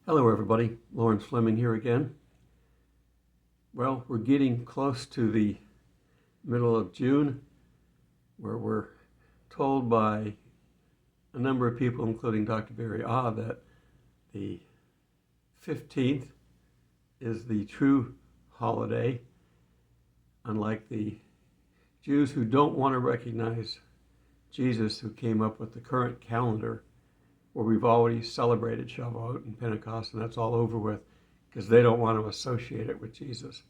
Hello everybody, Lawrence Fleming here again. Well, we're getting close to the middle of June, where we're told by a number of people, including Dr. Barry that the 15th is the true holiday, unlike the Jews who don't want to recognize Jesus, who came up with the current calendar, where we've already celebrated Shavuot and Pentecost, and that's all over with, because they don't want to associate it with Jesus.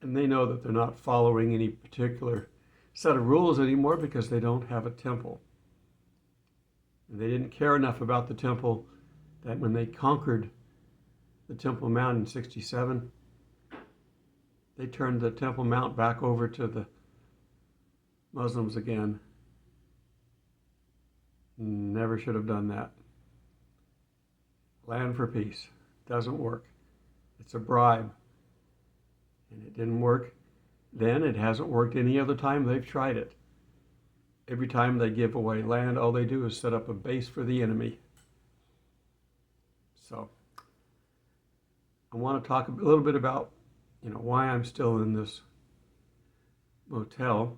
And they know that they're not following any particular set of rules anymore because they don't have a temple. And they didn't care enough about the temple that when they conquered the Temple Mount in 67, they turned the Temple Mount back over to the Muslims again. Never should have done that. Land for peace doesn't work. It's a bribe. And it didn't work then. It hasn't worked any other time they've tried it. Every time they give away land, all they do is set up a base for the enemy. So I want to talk a little bit about, why I'm still in this motel.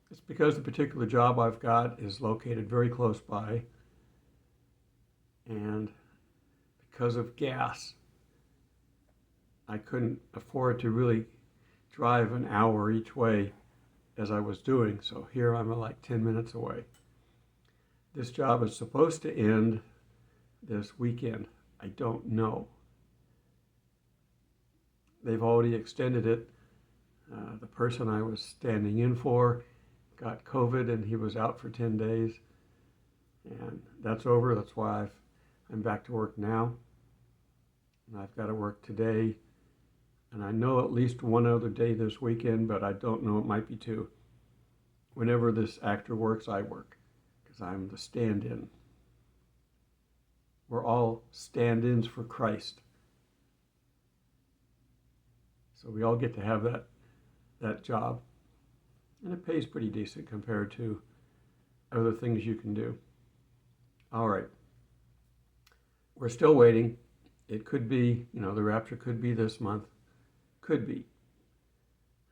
It's because the particular job I've got is located very close by, and because of gas, I couldn't afford to really drive an hour each way as I was doing, so here I'm like 10 minutes away. This job is supposed to end this weekend. I don't know. They've already extended it. The person I was standing in for got COVID and he was out for 10 days, and that's over. That's why I'm back to work now, and I've got to work today, and I know at least one other day this weekend, but I don't know, it might be two. Whenever this actor works, I work, because I'm the stand-in. We're all stand-ins for Christ, so we all get to have that job. And it pays pretty decent compared to other things you can do. All right. We're still waiting. It could be, the rapture could be this month. Could be.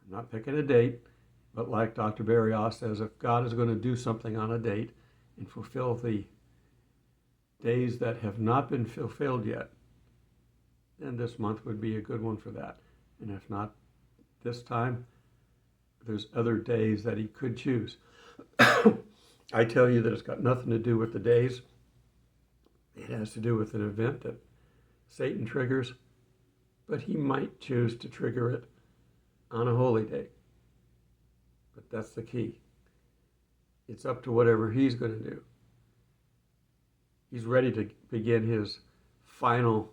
I'm not picking a date, but like Dr. Barry says, if God is going to do something on a date and fulfill the days that have not been fulfilled yet, then this month would be a good one for that. And if not this time, there's other days that he could choose. I tell you that it's got nothing to do with the days. It has to do with an event that Satan triggers, but he might choose to trigger it on a holy day. But that's the key. It's up to whatever he's going to do. He's ready to begin his final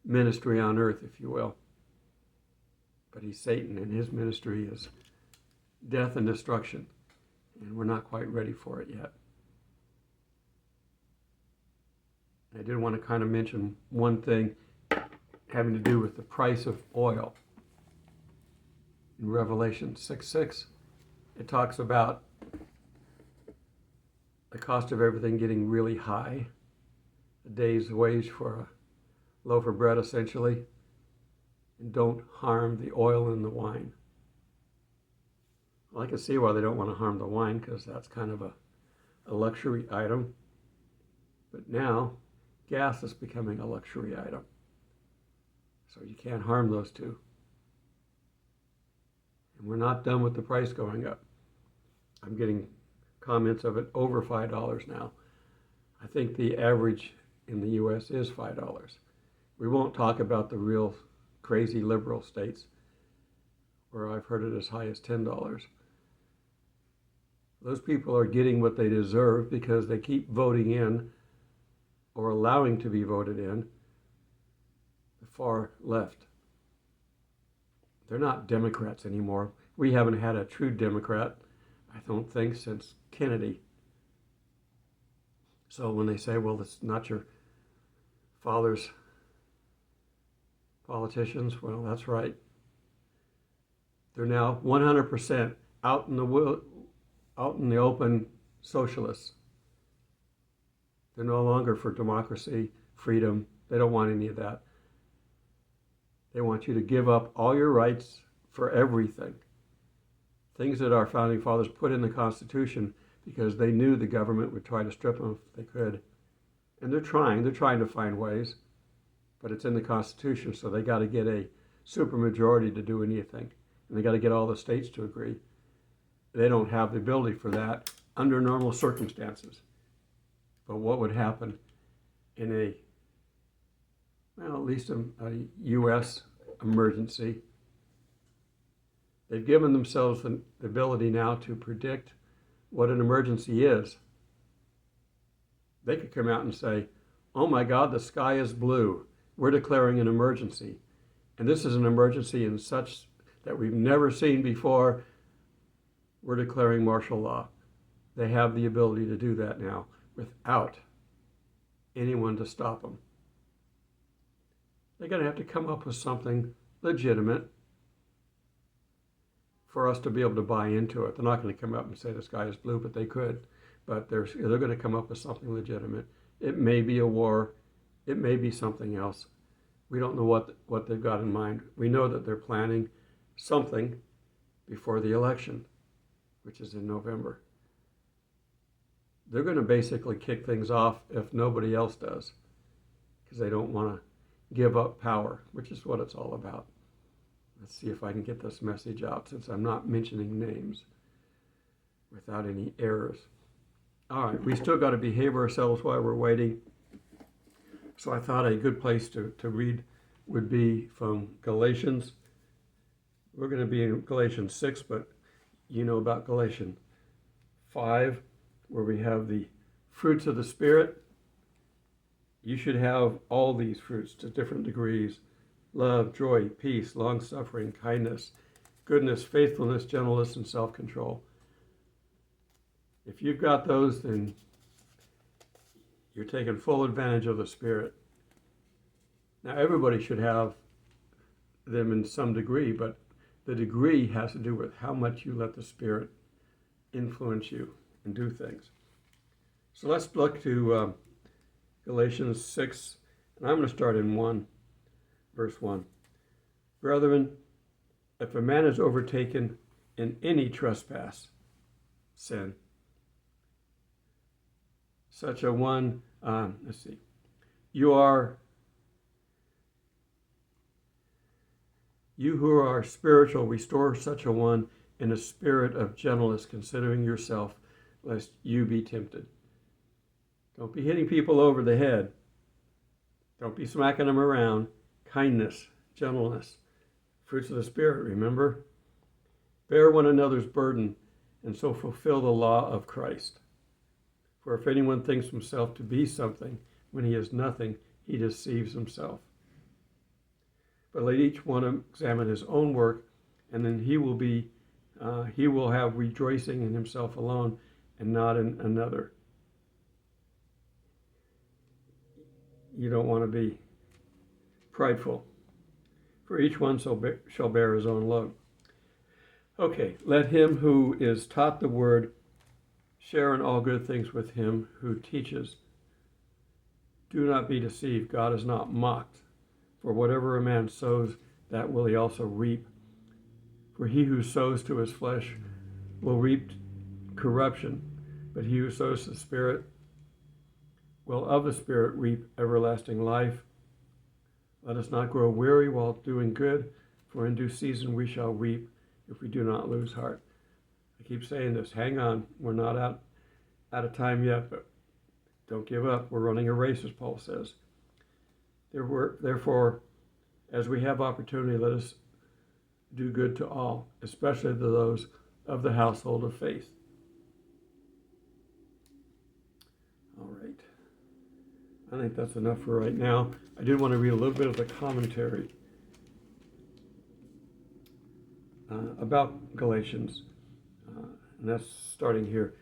ministry on earth, if you will. But he's Satan, and his ministry is death and destruction, and we're not quite ready for it yet. I did want to kind of mention one thing having to do with the price of oil. In Revelation 6:6, it talks about the cost of everything getting really high, a day's wage for a loaf of bread, essentially. And don't harm the oil and the wine. Well, I can see why they don't want to harm the wine, because that's kind of a luxury item. But now, gas is becoming a luxury item. So you can't harm those two. And we're not done with the price going up. I'm getting comments of it over $5 now. I think the average in the U.S. is $5. We won't talk about the real crazy liberal states, where I've heard it as high as $10. Those people are getting what they deserve because they keep voting in, or allowing to be voted in, the far left. They're not Democrats anymore. We haven't had a true Democrat, I don't think, since Kennedy. So when they say, well, it's not your father's politicians, well, that's right. They're now 100% out in the open socialists. They're no longer for democracy, freedom. They don't want any of that. They want you to give up all your rights for everything. Things that our founding fathers put in the Constitution because they knew the government would try to strip them if they could. And they're trying to find ways, but it's in the Constitution, so they got to get a supermajority to do anything. And they got to get all the states to agree. They don't have the ability for that under normal circumstances. But what would happen in at least a U.S. emergency? They've given themselves the ability now to predict what an emergency is. They could come out and say, oh my God, the sky is blue. We're declaring an emergency. And this is an emergency in such that we've never seen before. We're declaring martial law. They have the ability to do that now without anyone to stop them. They're going to have to come up with something legitimate for us to be able to buy into it. They're not going to come up and say the sky is blue, but they could. But they're going to come up with something legitimate. It may be a war. It may be something else. We don't know what they've got in mind. We know that they're planning something before the election, which is in November. They're going to basically kick things off if nobody else does, because they don't want to give up power, which is what it's all about. Let's see if I can get this message out since I'm not mentioning names without any errors. All right, we still got to behave ourselves while we're waiting. So I thought a good place to read would be from Galatians. We're going to be in Galatians 6, but you know about Galatians 5, where we have the fruits of the Spirit. You should have all these fruits to different degrees: love, joy, peace, long-suffering, kindness, goodness, faithfulness, gentleness, and self-control. If you've got those, then you're taking full advantage of the Spirit. Now, everybody should have them in some degree, but the degree has to do with how much you let the Spirit influence you and do things. So let's look to Galatians 6, and I'm going to start in verse 1. Brethren, if a man is overtaken in any trespass, sin, such a one, you who are spiritual, restore such a one in a spirit of gentleness, considering yourself, lest you be tempted. Don't be hitting people over the head. Don't be smacking them around. Kindness, gentleness, fruits of the Spirit, remember? Bear one another's burden, and so fulfill the law of Christ. For if anyone thinks himself to be something when he is nothing, he deceives himself. But let each one examine his own work, and then he will have rejoicing in himself alone and not in another. You don't want to be prideful, for each one shall bear his own load. Okay, let him who is taught the word share in all good things with him who teaches. Do not be deceived, God is not mocked. For whatever a man sows, that will he also reap. For he who sows to his flesh will reap corruption, but he who sows to the Spirit will of the Spirit reap everlasting life. Let us not grow weary while doing good, for in due season we shall reap if we do not lose heart. I keep saying this, hang on, we're not out of time yet, but don't give up. We're running a race, as Paul says. Therefore, as we have opportunity, let us do good to all, especially to those of the household of faith. All right. I think that's enough for right now. I did want to read a little bit of the commentary about Galatians, and that's starting here.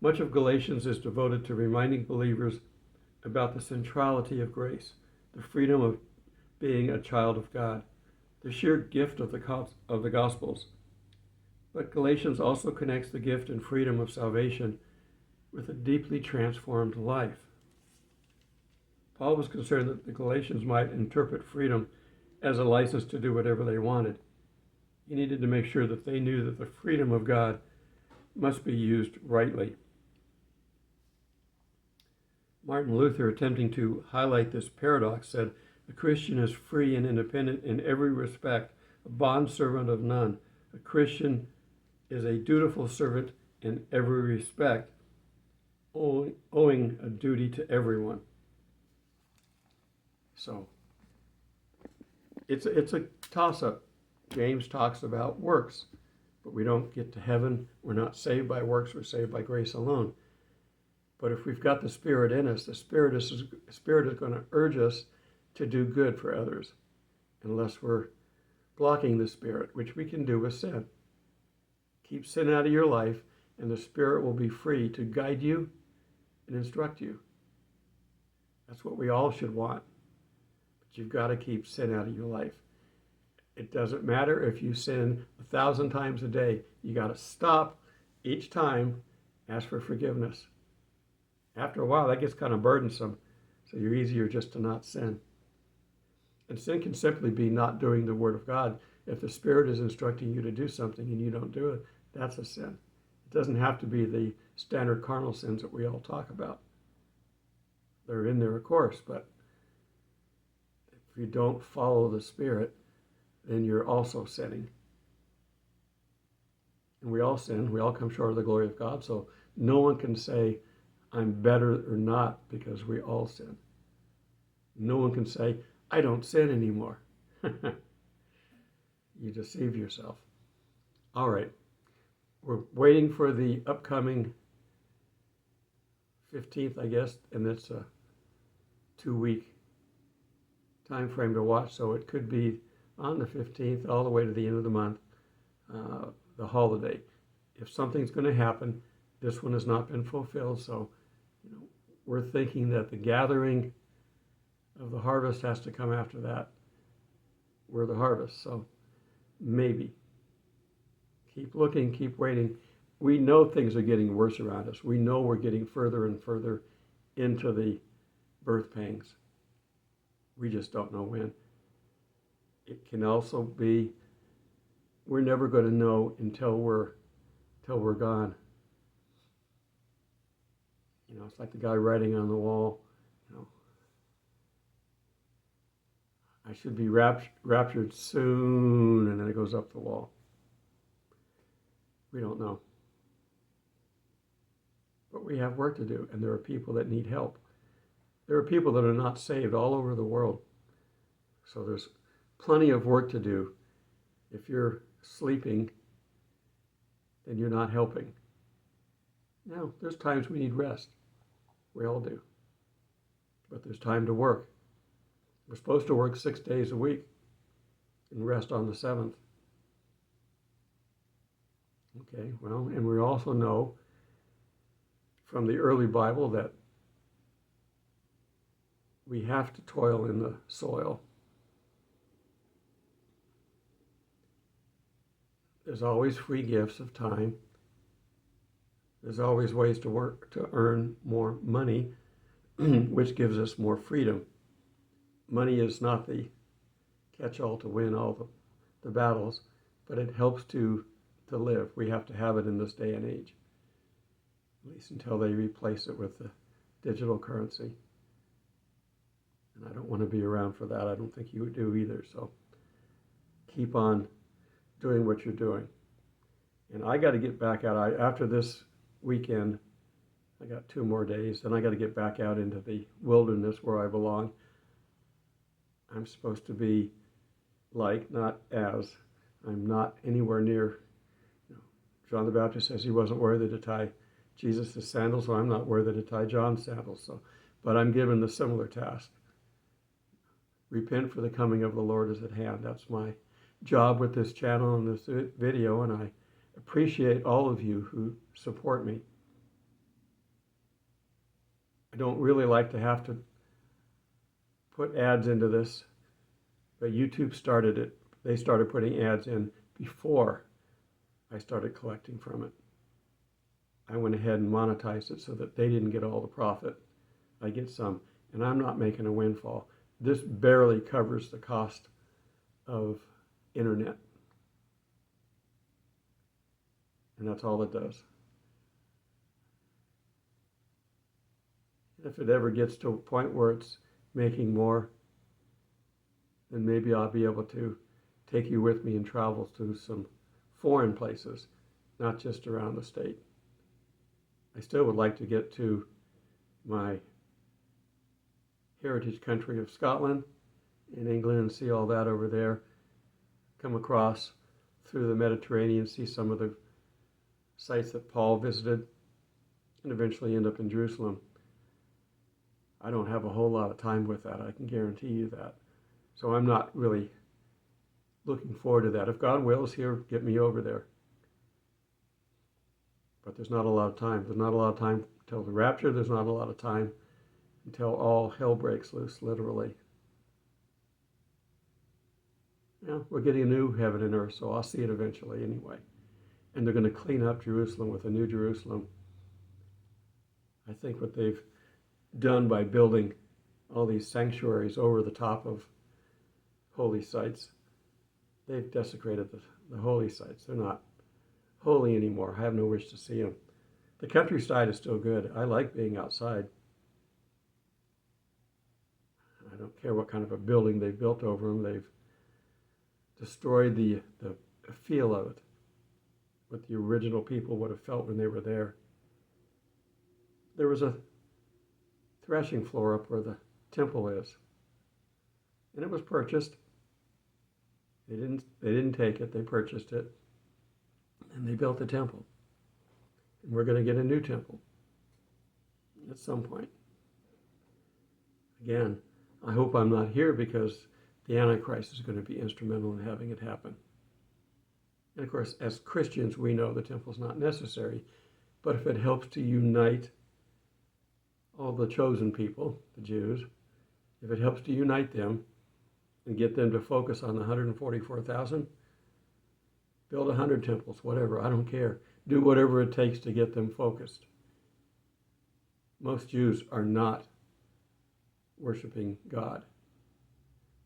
Much of Galatians is devoted to reminding believers about the centrality of grace, the freedom of being a child of God, the sheer gift of the Gospels. But Galatians also connects the gift and freedom of salvation with a deeply transformed life. Paul was concerned that the Galatians might interpret freedom as a license to do whatever they wanted. He needed to make sure that they knew that the freedom of God must be used rightly. Martin Luther, attempting to highlight this paradox, said, "A Christian is free and independent in every respect, a bondservant of none. A Christian is a dutiful servant in every respect, owing a duty to everyone." So it's a toss-up. James talks about works, but we don't get to heaven. We're not saved by works. We're saved by grace alone. But if we've got the Spirit in us, the Spirit is going to urge us to do good for others, unless we're blocking the Spirit, which we can do with sin. Keep sin out of your life, and the Spirit will be free to guide you and instruct you. That's what we all should want. But you've got to keep sin out of your life. It doesn't matter if you sin 1,000 times a day. You got to stop each time, ask for forgiveness. After a while, that gets kind of burdensome, so you're easier just to not sin. And sin can simply be not doing the Word of God. If the Spirit is instructing you to do something and you don't do it, that's a sin. It doesn't have to be the standard carnal sins that we all talk about. They're in there, of course, but if you don't follow the Spirit, then you're also sinning. And we all sin. We all come short of the glory of God, so no one can say, I'm better or not, because we all sin. No one can say, I don't sin anymore. You deceive yourself. All right. We're waiting for the upcoming 15th, I guess, and it's a 2-week time frame to watch, so it could be on the 15th all the way to the end of the month, the holiday. If something's going to happen, this one has not been fulfilled, so we're thinking that the gathering of the harvest has to come after that. We're the harvest, so maybe. Keep looking, keep waiting. We know things are getting worse around us. We know we're getting further and further into the birth pangs. We just don't know when. It can also be we're never going to know until we're gone. It's like the guy writing on the wall, I should be raptured soon, and then it goes up the wall. We don't know. But we have work to do, and there are people that need help. There are people that are not saved all over the world. So there's plenty of work to do. If you're sleeping, then you're not helping. Now, there's times we need rest. We all do. But there's time to work. We're supposed to work 6 days a week and rest on the 7th. Okay, well, and we also know from the early Bible that we have to toil in the soil. There's always free gifts of time. There's always ways to work to earn more money, which gives us more freedom. Money is not the catch-all to win all the battles, but it helps to live. We have to have it in this day and age, at least until they replace it with the digital currency. And I don't want to be around for that. I don't think you would do either. So keep on doing what you're doing. And I got to get back out. After this weekend, I got 2 more days. Then I got to get back out into the wilderness where I belong. I'm supposed to be like, not as. I'm not anywhere near. John the Baptist says he wasn't worthy to tie Jesus' sandals, so I'm not worthy to tie John's sandals. But I'm given the similar task. Repent, for the coming of the Lord is at hand. That's my job with this channel and this video, and I appreciate all of you who support me. I don't really like to have to put ads into this, but YouTube started it. They started putting ads in before I started collecting from it. I went ahead and monetized it so that they didn't get all the profit. I get some. and I'm not making a windfall. This barely covers the cost of internet, and that's all it does. If it ever gets to a point where it's making more, then maybe I'll be able to take you with me and travel to some foreign places, not just around the state. I still would like to get to my heritage country of Scotland and England and see all that over there, come across through the Mediterranean, see some of the sites that Paul visited, and eventually end up in Jerusalem. I don't have a whole lot of time with that, I can guarantee you that. So I'm not really looking forward to that. If God wills, He'll get me over there. But there's not a lot of time. There's not a lot of time until the rapture. There's not a lot of time until all hell breaks loose, literally. Yeah, we're getting a new heaven and earth, so I'll see it eventually anyway. And they're going to clean up Jerusalem with a new Jerusalem. I think what they've done by building all these sanctuaries over the top of holy sites, they've desecrated the holy sites. They're not holy anymore. I have no wish to see them. The countryside is still good. I like being outside. I don't care what kind of a building they've built over them. They've destroyed the feel of it, what the original people would have felt when they were there. There was a threshing floor up where the temple is, and it was purchased. They didn't take it. They purchased it, and they built the temple. And we're going to get a new temple at some point. Again, I hope I'm not here because the Antichrist is going to be instrumental in having it happen. And of course, as Christians, we know the temple's not necessary, but if it helps to unite all the chosen people, the Jews, if it helps to unite them and get them to focus on the 144,000, build 100 temples, whatever, I don't care. Do whatever it takes to get them focused. Most Jews are not worshiping God.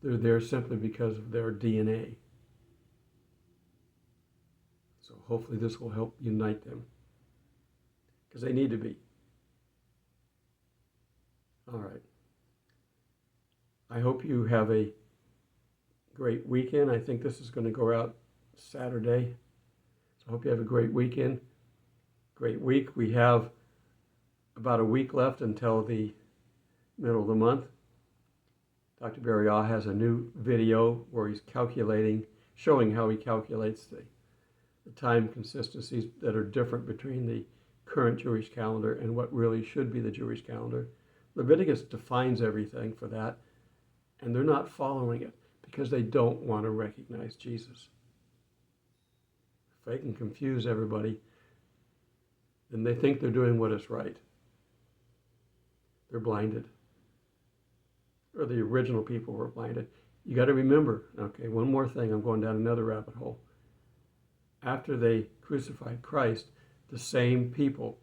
They're there simply because of their DNA. So hopefully this will help unite them, because they need to be. All right. I hope you have a great weekend. I think this is going to go out Saturday. So I hope you have a great weekend, great week. We have about a week left until the middle of the month. Dr. Berriaw has a new video where he's showing how he calculates the time consistencies that are different between the current Jewish calendar and what really should be the Jewish calendar. Leviticus defines everything for that, and they're not following it because they don't want to recognize Jesus. If they can confuse everybody, then they think they're doing what is right. They're blinded. Or the original people were blinded. You got to remember, okay, one more thing, I'm going down another rabbit hole. After they crucified Christ, the same people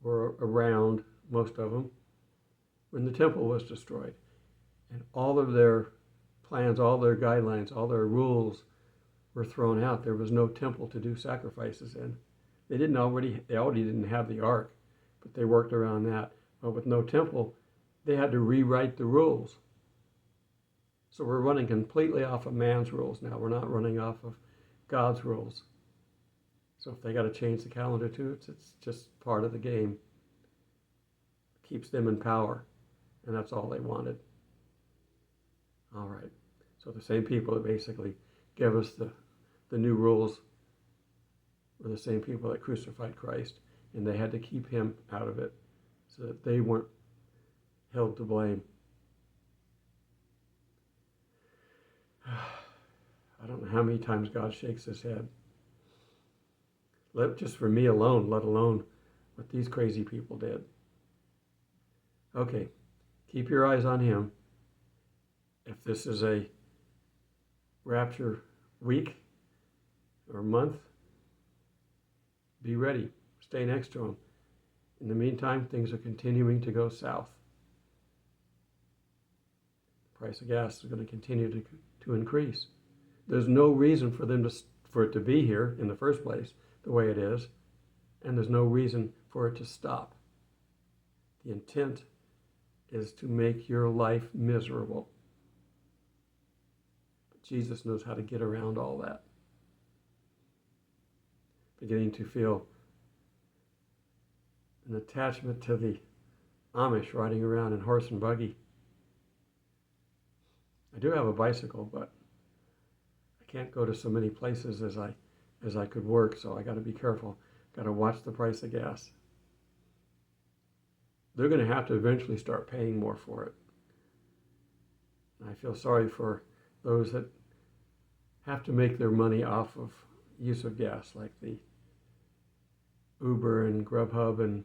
were around, most of them, when the temple was destroyed. And all of their plans, all their guidelines, all their rules were thrown out. There was no temple to do sacrifices in. They already didn't have the ark, but they worked around that. But with no temple, they had to rewrite the rules. So we're running completely off of man's rules now. We're not running off of God's rules. So if they got to change the calendar too, it's just part of the game. Keeps them in power, and that's all they wanted. All right. So the same people that basically gave us the new rules were the same people that crucified Christ, and they had to keep him out of it so that they weren't held to blame. I don't know how many times God shakes his head. Just for me alone, let alone what these crazy people did. Okay, keep your eyes on him. If this is a rapture week or month, be ready. Stay next to him. In the meantime, things are continuing to go south. price of gas is going to continue to increase. There's no reason for it to be here in the first place the way it is, and there's no reason for it to stop. The intent is to make your life miserable. But Jesus knows how to get around all that. Beginning to feel an attachment to the Amish riding around in horse and buggy. I do have a bicycle, but I can't go to so many places as I could work, so I got to be careful. Got to watch the price of gas. They're going to have to eventually start paying more for it. And I feel sorry for those that have to make their money off of use of gas, like the Uber and Grubhub and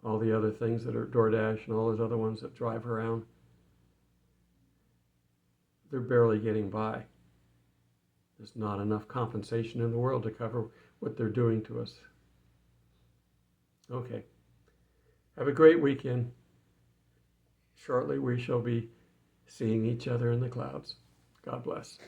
all the other things that are DoorDash and all those other ones that drive around. They're barely getting by. There's not enough compensation in the world to cover what they're doing to us. Okay. Have a great weekend. Shortly we shall be seeing each other in the clouds. God bless.